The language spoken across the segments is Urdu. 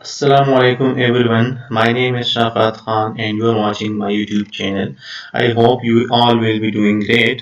Assalamu alaikum everyone. My name is Shafat Khan and you are watching my YouTube channel. I hope you all will be doing great.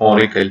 oracle.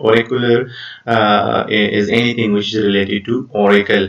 Oracular is anything which is related to oracle.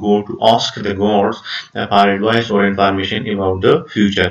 go to ask the gods for advice or information about the future.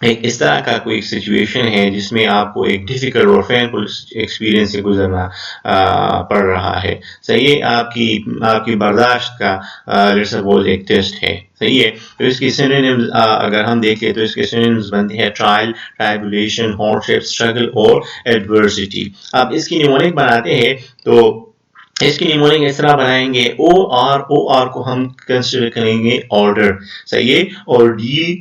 ایک اس طرح کا کوئی سچویشن ہے جس میں آپ کو ایک ڈیفیکلٹ اور پینفل ایکسپیرینس سے گزرنا پڑ رہا ہے. صحیح ہے. آپ کی برداشت کا لیٹس سپوز ایک ٹیسٹ ہے. صحیح ہے. تو اس کی سینونیمز اگر ہم دیکھیں تو اس کے سینونیمز بنتے ہیں ٹرائل، ٹرائبولیشن، ہارڈشپ، اسٹرگل اور ایڈورسٹی. اب اس کی نیمونک بناتے ہیں تو اس کی نیمونک اس طرح بنائیں گے او آر کو ہم کنسیڈر کریں گے آرڈر. صحیح ہے. اور ڈی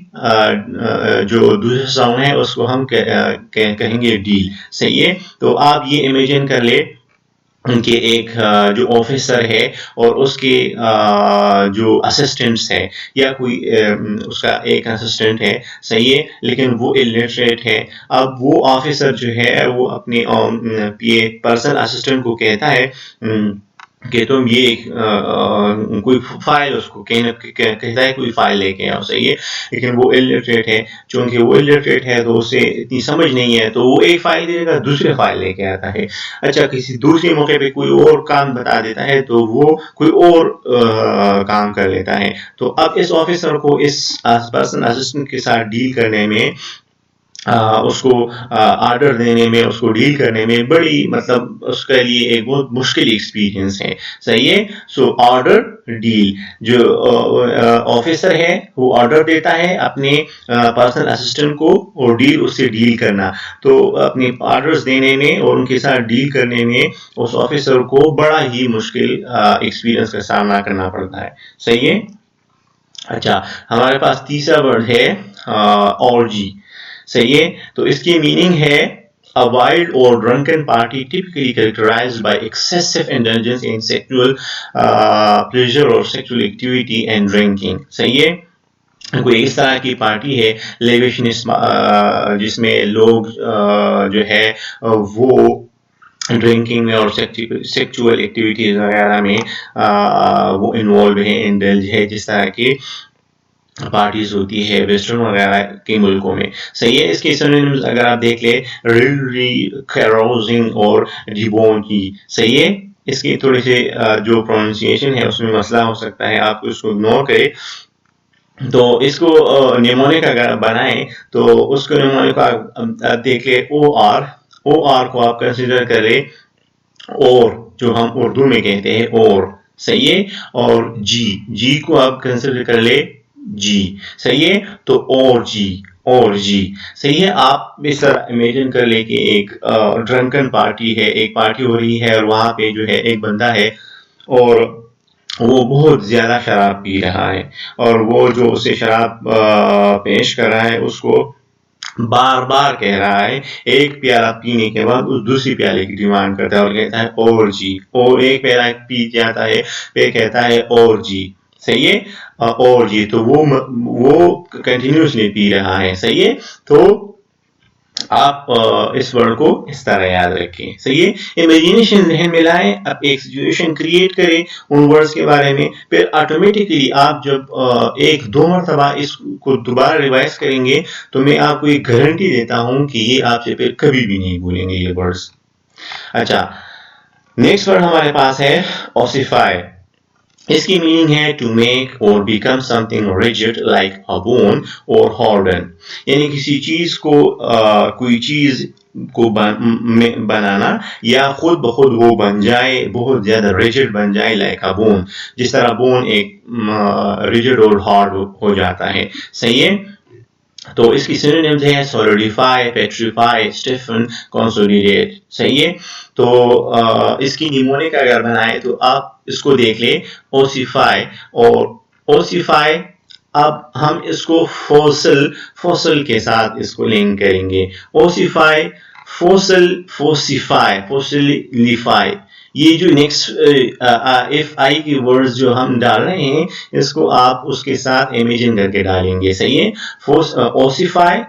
جو دوسرا ساؤنڈ ہے اس کو ہم کہیں گے ڈیل. صحیح ہے. تو آپ یہ امیجن کر لیں کہ ایک جو آفیسر ہے اور اس کے جو اسسٹنٹس ہے یا کوئی اس کا ایک اسسٹنٹ ہے. صحیح ہے. لیکن وہ الٹریٹ ہے. اب وہ آفیسر جو ہے وہ اپنے پرسنل اسسٹنٹ کو کہتا ہے کہ تم یہ کوئی فائل اس کو کہتا ہے کوئی فائل لے کے آؤ. صحیح ہے. لیکن وہ الٹریٹ ہے. چونکہ وہ الٹریٹ ہے تو اسے اتنی سمجھ نہیں ہے تو وہ ایک فائل دے گا دوسرے فائل لے کے آتا ہے. اچھا کسی دوسرے موقع پہ کوئی اور کام بتا دیتا ہے تو وہ کوئی اور کام کر لیتا ہے. تو اب اس آفیسر کو اس پرسنل اسسٹنٹ کے ساتھ ڈیل کرنے میں اس کو آرڈر دینے میں اس کو ڈیل کرنے میں بڑی مطلب اس کے لیے ایک بہت مشکل ایکسپیرینس ہے. صحیح ہے. سو آرڈر ڈیل جو آفیسر ہے وہ آرڈر دیتا ہے اپنے پرسنل اسسٹنٹ کو اور ڈیل اس سے ڈیل کرنا. تو اپنے آرڈرز دینے میں اور ان کے ساتھ ڈیل کرنے میں اس آفیسر کو بڑا ہی مشکل ایکسپیرینس کا سامنا کرنا پڑتا ہے. صحیح ہے. اچھا ہمارے پاس تیسرا ورڈ ہے اور جی. صحیح ہے. تو اس کی میننگ ہے a wild or drunken party typically characterized by excessive indulgence in sexual pleasure or sexual activity and drinking. صحیح ہے. کوئی اس طرح کی پارٹی ہے لیویشنس جس میں لوگ جو ہے وہ ڈرنکنگ میں اور سیکچول ایکٹیویٹیز وغیرہ میں وہ انوالو ہے، انڈلج ہے، جس طرح کی پارٹیز ہوتی ہے ویسٹرن وغیرہ کے ملکوں میں. صحیح ہے. اس کے سینونیمز اگر آپ دیکھ لیں ریلری، کیروزنگ اور ڈیبونکی. صحیح ہے. اس کی تھوڑی سی جو پروننسیشن ہے اس میں مسئلہ ہو سکتا ہے، آپ اس کو اگنور کریں. تو اس کو نیمونک اگر بنائیں تو اس کو نیمونک آپ دیکھ لیں او آر کو آپ کنسیڈر کریں اور جو ہم اردو میں کہتے ہیں اور. صحیح ہے. اور جی کو آپ کنسیڈر کر لیں جی. صحیح ہے. تو اور جی. صحیح ہے. آپ اس طرح امیجن کر لیں کہ ایک ڈرنکن پارٹی ہے، ایک پارٹی ہو رہی ہے اور وہاں پہ جو ہے ایک بندہ ہے اور وہ بہت زیادہ شراب پی رہا ہے اور وہ جو اسے شراب پیش کر رہا ہے اس کو بار بار کہہ رہا ہے. ایک پیالہ پینے کے بعد اس دوسری پیالے کی ڈیمانڈ کرتا ہے اور کہتا ہے اور جی. اور ایک پیالہ پی جاتا ہے پھر کہتا ہے اور جی. صحیح ہے. اور جی. تو وہ کنٹینیوسلی پی رہا ہے. صحیح ہے. تو آپ اس ورڈ کو اس طرح یاد رکھیں. صحیح ہے. امیجنیشن ذہن میں لائیں، آپ ایک سچویشن کریٹ کریں ان ورڈز کے بارے میں، پھر آٹومیٹکلی آپ جب ایک دو مرتبہ اس کو دوبارہ ریوائز کریں گے تو میں آپ کو ایک گارنٹی دیتا ہوں کہ یہ آپ سے پھر کبھی بھی نہیں بھولیں گے یہ ورڈز. اچھا نیکسٹ ورڈ ہمارے پاس ہے اوسیفائی. اس کی میننگ ہے ٹو میک اور become some thing rigid like a bone اور ہارڈن. یعنی کسی چیز کو کوئی چیز کو بنانا یا خود بخود وہ بن جائے، بہت زیادہ ریجڈ بن جائے لائک اے بون، جس طرح بون ایک ریجڈ اور ہارڈ ہو جاتا ہے. صحیح ہے. تو اس کی سینونیمز ہیں سولیڈیفائی، پیٹریفائی، اسٹیفن، کنسولیڈیٹ. صحیح ہے. تو اس کی نیمونک اگر بنائے تو آپ اس کو دیکھ لیں اوسیفائی اور اوسیفائی. اب ہم اس کو فوسل کے ساتھ اس کو لنک کریں گے. اوسیفائی، فوسلیفائی. یہ جو نیکسٹ ایف آئی کی ورڈز جو ہم ڈال رہے ہیں اس کو آپ اس کے ساتھ امیجن کر کے ڈالیں گے. صحیح ہے. اوسیفائی،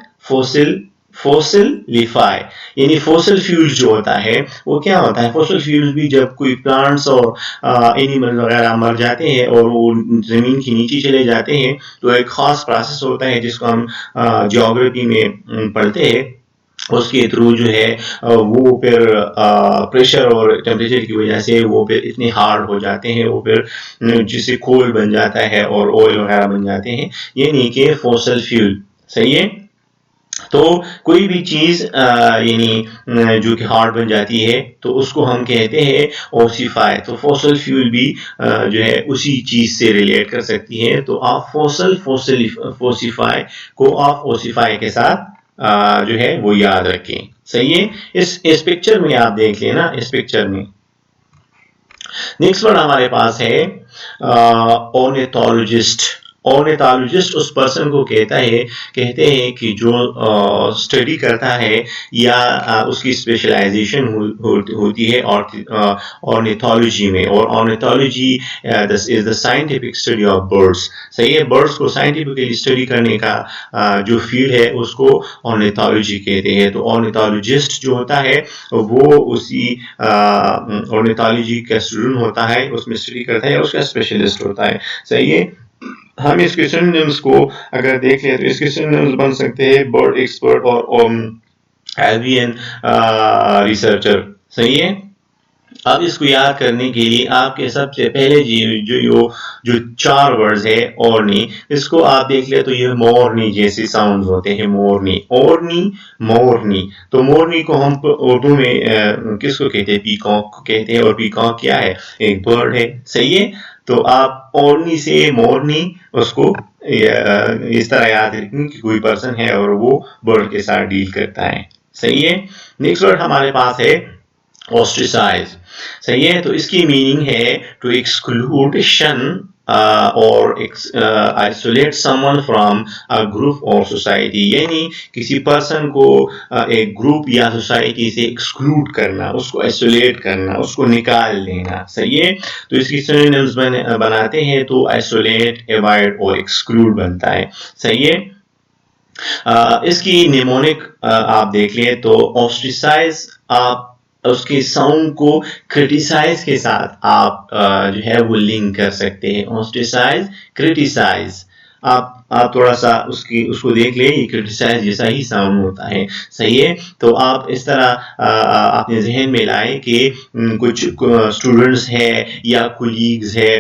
فوسلیفائی. یعنی فوسل فیول جو ہوتا ہے وہ کیا ہوتا ہے؟ فوسل فیول بھی جب کوئی پلانٹس اور اینیمل وغیرہ مر جاتے ہیں اور وہ زمین کے نیچے چلے جاتے ہیں تو ایک خاص پروسیس ہوتا ہے جس کو ہم جیوگرافی میں پڑھتے ہیں. اس کے تھرو جو ہے وہ پھر پریشر اور ٹیمپریچر کی وجہ سے وہ پھر اتنے ہارڈ ہو جاتے ہیں، وہ پھر جسے کول بن جاتا ہے اور آئل وغیرہ بن جاتے ہیں، یعنی کہ فوسل فیول. صحیح ہے. تو کوئی بھی چیز یعنی جو کہ ہارڈ بن جاتی ہے تو اس کو ہم کہتے ہیں اوسیفائی. تو فوسل فیول بھی جو ہے اسی چیز سے ریلیٹ کر سکتی ہے. تو آپ فوسیفائی کو آپ اوسیفائی کے ساتھ جو ہے وہ یاد رکھیں. صحیح ہے. اس پکچر میں آپ دیکھ لیں نا, اس پکچر میں نیکسٹ ورڈ ہمارے پاس ہے اورنیتھولوجسٹ. اورنیتھولوجسٹ اس پرسن کو کہتے ہیں کہ جو اسٹڈی کرتا ہے یا اس کی اسپیشلائزیشن ہوتی ہے اورنیتھولوجی میں. اور ornithology is the scientific study of birds. صحیح ہے. برڈس کو سائنٹیفکلی اسٹڈی کرنے کا جو فیلڈ ہے اس کو اورنیتھولوجی کہتے ہیں. تو اورنیتھولوجسٹ جو ہوتا ہے وہ اسی اورنیتھولوجی کا اسٹوڈنٹ ہوتا ہے, اس میں اسٹڈی کرتا ہے, اس کا اسپیشلسٹ ہوتا ہے. صحیح ہے. ہم اس کے سینونیمز کو اگر دیکھ لیں تو اس کے سینونیمز بن سکتے ہیں برڈ ایکسپرٹ اور ایوین ریسرچر. صحیح ہے. اب اس کو یاد کرنے کے لیے آپ کے سب سے پہلے جو 4 ورڈز ہے اورنی, اس کو آپ دیکھ لیں تو یہ مورنی جیسے ساؤنڈز ہوتے ہیں. مورنی, اورنی, مورنی. تو مورنی کو ہم اردو میں کس کو کہتے ہیں؟ پیکاک کو کہتے ہیں. اور پیکاک کیا ہے؟ ایک برڈ ہے. صحیح ہے. تو آپ اورنی سے مورنی اس کو اس طرح یاد رکھیں کہ کوئی پرسن ہے اور وہ برڈ کے ساتھ ڈیل کرتا ہے. صحیح ہے. نیکسٹ ورڈ ہمارے پاس ہے ostracize. صحیح ہے. تو اس کی میننگ ہے ٹو ایکسکلوڈ, شن اور isolate someone from a group or society. یعنی کسی پرسن کو ایک گروپ یا سوسائٹی سے ایکسکلوڈ کرنا, اس کو آئسولیٹ کرنا, اس کو نکال دینا. صحیح ہے. تو اس کی سینونیمز بناتے ہیں تو آئسولیٹ, ایوائڈ اور ایکسکلوڈ بنتا ہے. صحیح ہے. اس کی نیمونک آپ دیکھ لیں تو ostracize, آپ اس کے ساؤنڈ کو کریٹیسائز کے ساتھ آپ جو ہے وہ لنک کر سکتے ہیں. ostracize, criticize. آپ تھوڑا سا اس کو دیکھ لیں, یہ کریٹیسائز جیسا ہی ساؤنڈ ہوتا ہے. صحیح ہے. تو آپ اس طرح اپنے ذہن میں لائیں کہ کچھ اسٹوڈنٹس ہے یا کولیگز ہے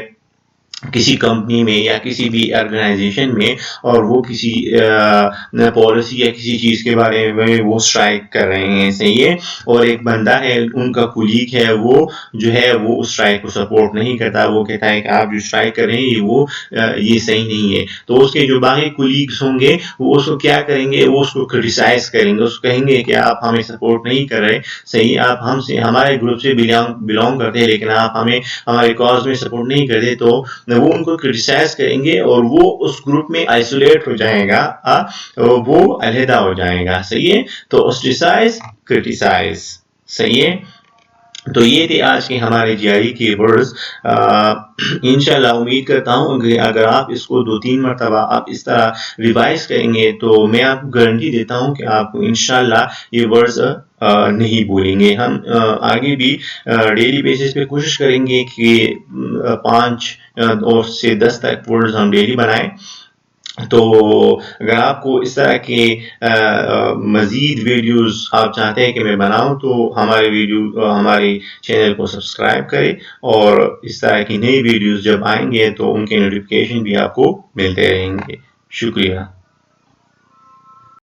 کسی کمپنی میں یا کسی بھی آرگنائزیشن میں, اور وہ کسی پالیسی یا کسی چیز کے بارے میں وہ اسٹرائک کر رہے ہیں. صحیح ہے. اور ایک بندہ ہے, ان کا کولیگ ہے, وہ جو ہے وہ اس اسٹرائک کو سپورٹ نہیں کرتا. وہ کہتا ہے کہ آپ جو اسٹرائک کر رہے ہیں یہ صحیح نہیں ہے. تو اس کے جو باقی کولیگس ہوں گے وہ اس کو کیا کریں گے؟ وہ اس کو کریٹیسائز کریں گے, اس کو کہیں گے کہ آپ ہمیں سپورٹ نہیں کر رہے. صحیح. آپ ہمارے گروپ سے بلانگ کرتے ہیں لیکن آپ ہمیں ہمارے کاز میں سپورٹ نہیں کرتے. تو وہ ان کو کرٹیسائز کریں گے اور وہ اس گروپ میں آئسولیٹ ہو جائے گا, وہ علیحدہ ہو جائے گا. صحیح ہے. تو ostracize, criticize. صحیح ہے. تو یہ تھے آج کے ہمارے GRE کے ورڈز. انشاءاللہ امید کرتا ہوں کہ اگر آپ اس کو 2-3 مرتبہ آپ اس طرح ریوائز کریں گے تو میں آپ کو گارنٹی دیتا ہوں کہ آپ کو انشاءاللہ یہ ورڈز نہیں بھولیں گے. ہم آگے بھی ڈیلی بیسس پہ کوشش کریں گے کہ 5 سے 10 تک ورڈز ہم ڈیلی بنائیں. تو اگر آپ کو اس طرح کے مزید ویڈیوز آپ چاہتے ہیں کہ میں بناؤں تو ہمارے چینل کو سبسکرائب کریں, اور اس طرح کی نئی ویڈیوز جب آئیں گے تو ان کے نوٹیفیکیشن بھی آپ کو ملتے رہیں گے. شکریہ.